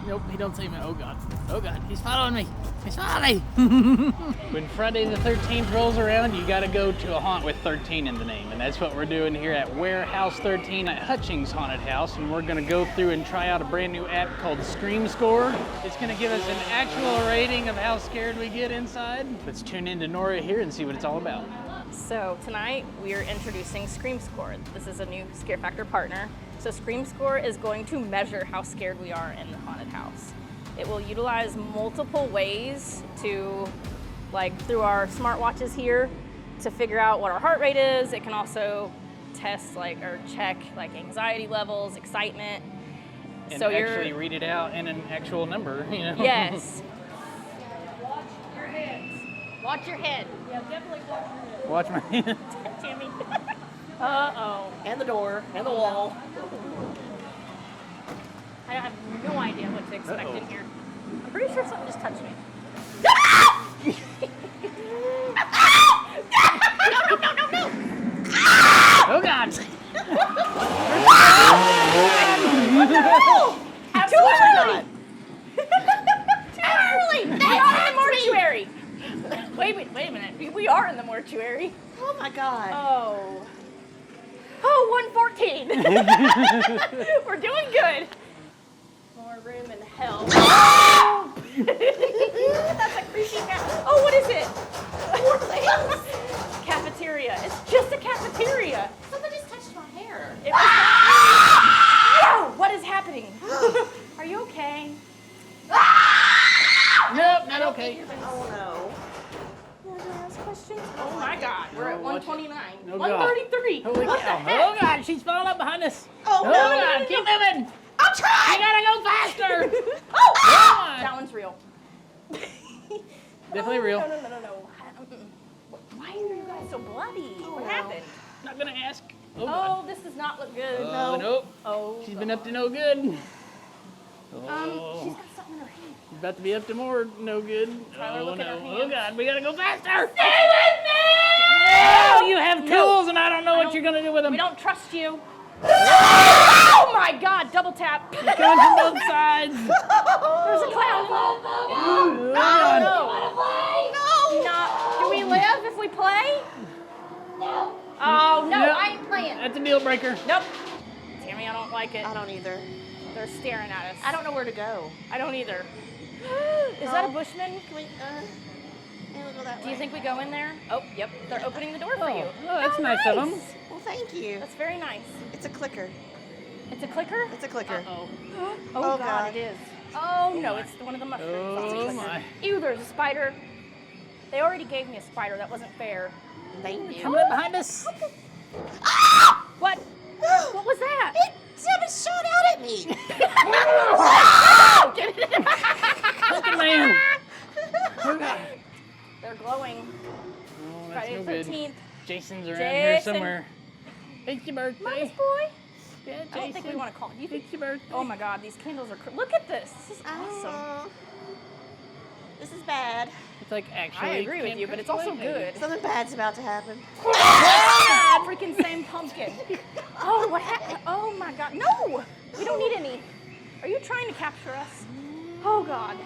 Nope, he don't see me. Oh God. Oh God, he's following me. He's following me. When Friday the 13th rolls around, you gotta go to a haunt with 13 in the name. And that's what we're doing here at Warehouse 13 at Hutchings Haunted House. And we're gonna go through and try out a brand new app called Scream Score. It's gonna give us an actual rating of how scared we get inside. Let's tune into Nora here and see what it's all about. So tonight we are introducing Scream Score. This is a new Scare Factor partner. So Scream Score is going to measure how scared we are in the haunted house. It will utilize multiple ways to, like through our smartwatches here, to figure out what our heart rate is. It can also test or check anxiety levels, excitement. And so actually read it out in an actual number, you know? Yes. Watch your hands. Watch your head. Yeah, definitely watch your head. Watch my hand. Tammy. Uh-oh. And the door, and the wall. I have no idea what to expect in here. I'm pretty sure something just touched me. No. Oh God. Absolutely not. Too early. We are in the mortuary. Wait a minute. We are in the mortuary. Oh my God. Oh, 114. We're doing good. More room in hell. Oh! That's a creepy Oh, what is it? Cafeteria. It's just a cafeteria. Something just touched my hair. It was Whoa! What is happening? Are you okay? Nope, not okay. Oh no. Questions? Oh my God, we're at 129. Oh, 133. Holy What cow. the heck? Oh God, she's falling up behind us. Oh, no. God, keep moving. I'm trying. You gotta go faster. Oh! Come on. That one's real. Definitely real. No. Why are you guys so bloody? What happened? Not gonna ask. Oh, this does not look good. Nope. Oh. She's been up to no good. She's got something in her hand. She's about to be up to more no good. Tyler, look at her hand. Oh God, we gotta go faster. Stay with me! Oh, you have tools and I don't know what you're gonna do with them. We don't trust you. Oh my God, double tap. It's coming from both sides. There's a clown. Oh, No. Do we live if we play? No. Oh, no, Yep. I ain't playing. That's a deal breaker. Nope. Tammy, I don't like it. I don't either. They're staring at us. I don't know where to go. I don't either. Is that a Bushman? Can we, we'll go that way. Do you think we go in there? Oh, yep. They're opening the door for you. Oh, that's nice of them. Well, thank you. That's very nice. It's a clicker. It's a clicker? It's a clicker. Uh-oh. Oh, Oh, God, God. it is. Oh, no, it's one of the mushrooms. Oh, It's a clicker. my. Ew, there's a spider. They already gave me a spider. That wasn't fair. Thank you. Coming up behind us. What? What was that? Something shot out at me. Fucking man. Oh God. They're glowing. Oh, that's Friday no the good. 13th. Jason's around here Jason. somewhere. It's your birthday. Mama's boy. Yeah, Jason. I don't think we want to call it. It's your birthday. Oh my God, these candles are. Look at this. This is awesome. This is bad. It's like actually. I agree with you, but it's also good. Something bad's about to happen. Freaking same pumpkin. Oh, what happened? Oh my God. No, we don't need any. Are you trying to capture us? Oh God.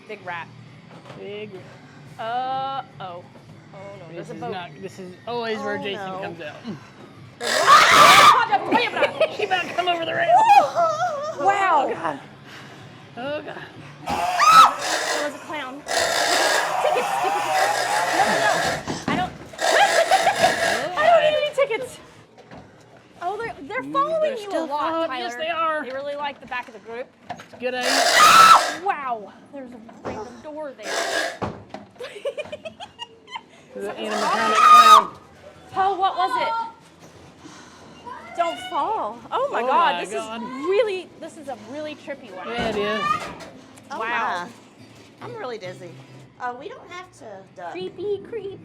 Big rat. Big. Oh. Oh no, This there's a is boat. not. This is always where Oh, Jason no. comes out. She about to come over the rail. Wow. Oh God. Oh God. There was a clown. Tickets. No. I don't need any tickets. Oh, they're following They're you a still lot, following- Tyler. yes, they are. They really like the back of the group. It's good aim. Wow. There's a random door there. The animatronic clown. Oh, what was it? Don't fall. Oh my Oh God. my This God. is a really trippy one. Yeah, it is. Oh, Wow. my. I'm really dizzy. We don't have to duck. Creepy creep.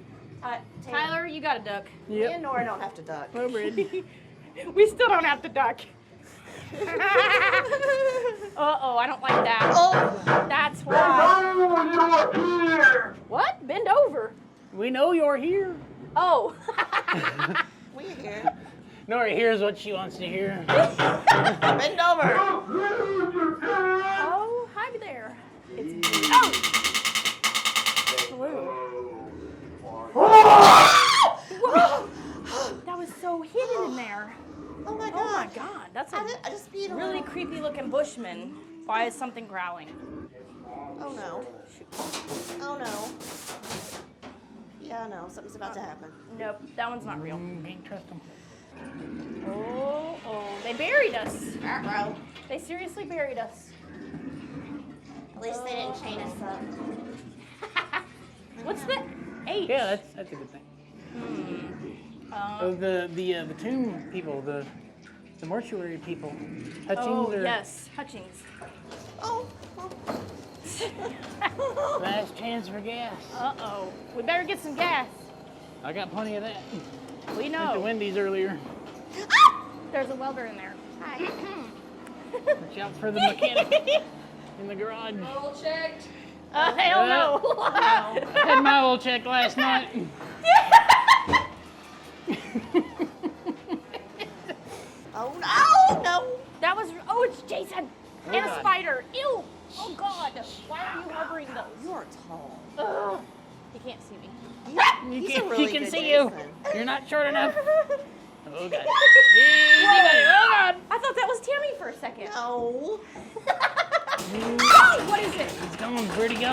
Tyler, you got to duck. Me and Nora don't have to duck. We're ready. We still don't have to duck. Uh-oh, I don't like that. Oh, That's why. What? Bend over. We know you're here. Oh. we're here. Nora here's what she wants to hear. Bend over. Oh, hi there. It's blue. Whoa! That was so hidden in there. Oh my Oh my god. god, that's a I just peed on really him. creepy looking bushman. Why is something growling? Oh no. Oh no. Yeah, no, something's about to happen. Nope, that one's not real. Can't trust them. Oh, they buried us. Bro. They seriously buried us. At least they didn't chain us up. What's the H? Yeah, that's a good thing. The tomb people, the mortuary people. Hutchings or yes, Hutchings. Oh. Well. last chance for gas. Uh-oh. We better get some gas. I got plenty of that. We Went to know. Wendy's earlier. There's a welder in there. Hi. Watch out for the mechanic in the garage. Oil checked. Hell no. I had my oil check last night. Oh no. That was, it's Jason. And a God. spider. Ew. Oh God. Why are you harboring those? You are tall. Ugh. He can't see me. He's a really He can good see you. Jason. You're not short enough. Oh God. Whoa. Easy, buddy. Oh God. I thought that was Tammy for a second. No. Oh, what is it? He's gone. Where'd he go?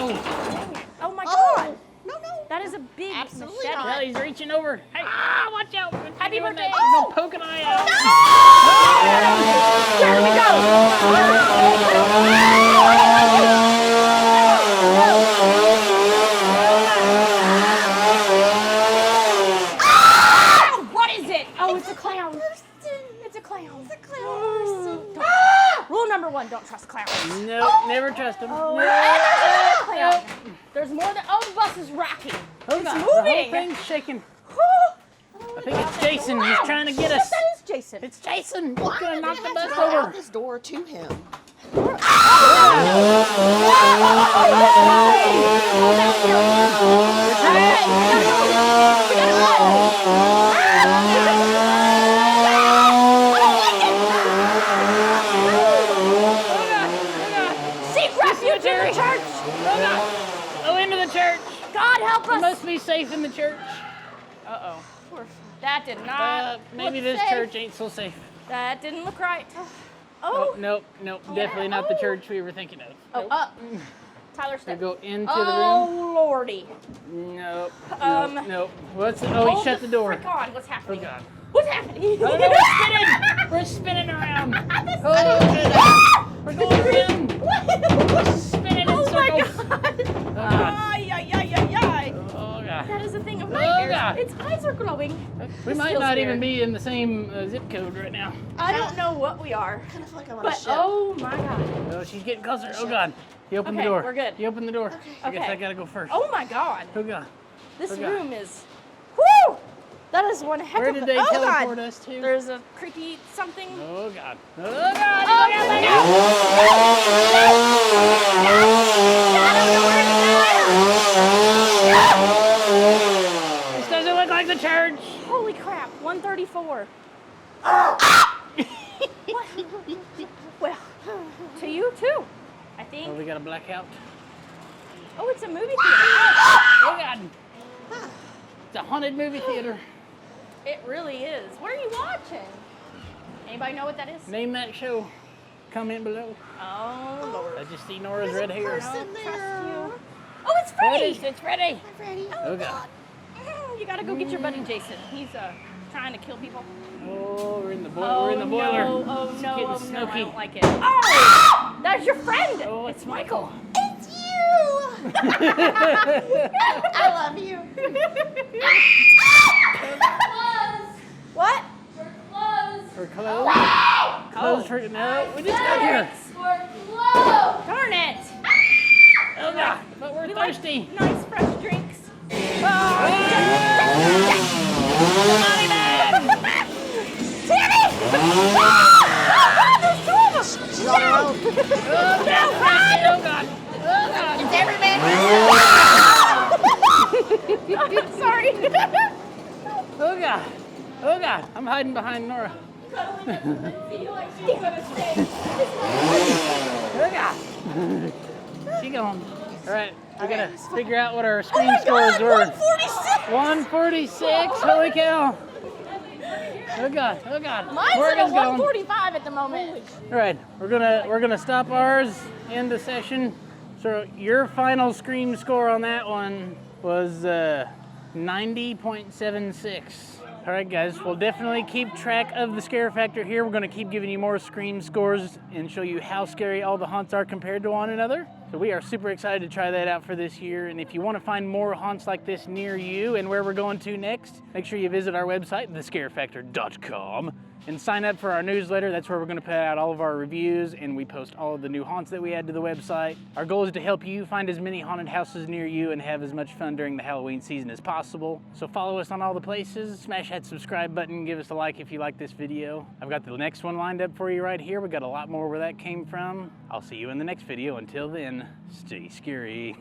Oh my Oh. God. No. That is a big Absolutely machete. not. Well, he's reaching over. Hey, watch out. Happy Doing birthday. that. He's gonna poke an eye out. There we go. What is it? Oh, it's a clown. It's a clown. It's a clown. Rule number 1, don't trust clowns. Nope, never trust him. Oh, Nope. clown. There's more than, the bus is rocking. Oh, It's God. The whole moving. thing's shaking. I think it's Jason. He's trying to get us. That is Jason. It's Jason. He's Why gonna did knock I the have bus to go out over. this door to him? Seek refuge in the church. Oh, God. Go into the church. God help You us. must be safe in the church. Uh-oh. That did not Maybe look this safe. church ain't so safe. That didn't look right. Oh, Oh. nope. Definitely not the church we were thinking of. Oh, Nope. up. Tyler, To step. go into Oh, lordy. the room. Nope. Um, Nope. What's? Oh, he Hold shut the door. frick on. What's Oh happening? God. What's happening? I don't know. We're spinning. We're spinning around. Oh, we're going around. Spinning in Oh my circles. God. Oh God. Ay, ay, ay, ay, ay. Oh God. That is a thing of Oh, nightmares. God. Its eyes are glowing. We This might feels not weird. even be in the same zip code right now. I don't know what we are. I kind of feel like I'm on a But, ship. oh my God. Oh, she's getting closer. Oh God. You open the Okay, door. we're good. You open the door. I guess Okay. I gotta go first. Oh my God. Oh God. This Oh, God. room is, whoo! That is one heck Where of did a, they oh teleport God. us to? There's a creepy something. Oh God. Oh God. Oh, Look out, look no. out. This doesn't look like the church. Holy crap, 134. What? Well, to you too, I think. Oh, we got a blackout. Oh, it's a movie theater. Oh God. It's a haunted movie theater. It really is. What are you watching? Anybody know what that is? Name that show. Comment below. Oh, Lord. I just see Nora's red hair. person Don't there. trust you. Oh, it's What Freddy. is it? It's Freddy. Hi, Freddie. Oh God. You gotta go get your buddy Jason. He's trying to kill people. Oh, we're in the boiler. We're in the boiler. No, oh It's no, getting oh no, I smoky. don't like it. Oh, that's your friend. Oh, it's Michael. It's you. I love you. What? We're closed. Closed for no. We just got here. Darn it. Oh God. But we're We like thirsty. nice fresh drinks. Money man. Tammy! There's two of them! She's on her own. Oh God. Oh God. It's every man for himself. I'm sorry. Oh God. Oh God, I'm hiding behind Nora. Oh God. She gone. All right, we gotta figure out what our screen scores were. 146! 146, holy cow. Oh God, oh God. Mine's Morgan's at a going. 145 at the moment. All right, we're gonna stop ours, end the session. So your final scream score on that one was 90.76. All right, guys, we'll definitely keep track of the scare factor here. We're gonna keep giving you more scream scores and show you how scary all the haunts are compared to one another. So we are super excited to try that out for this year. And if you wanna find more haunts like this near you and where we're going to next, make sure you visit our website, thescarefactor.com, and sign up for our newsletter. That's where we're gonna put out all of our reviews and we post all of the new haunts that we add to the website. Our goal is to help you find as many haunted houses near you and have as much fun during the Halloween season as possible. So follow us on all the places, smash that subscribe button, give us a like if you like this video. I've got the next one lined up for you right here. We got a lot more where that came from. I'll see you in the next video. Until then, stay scary.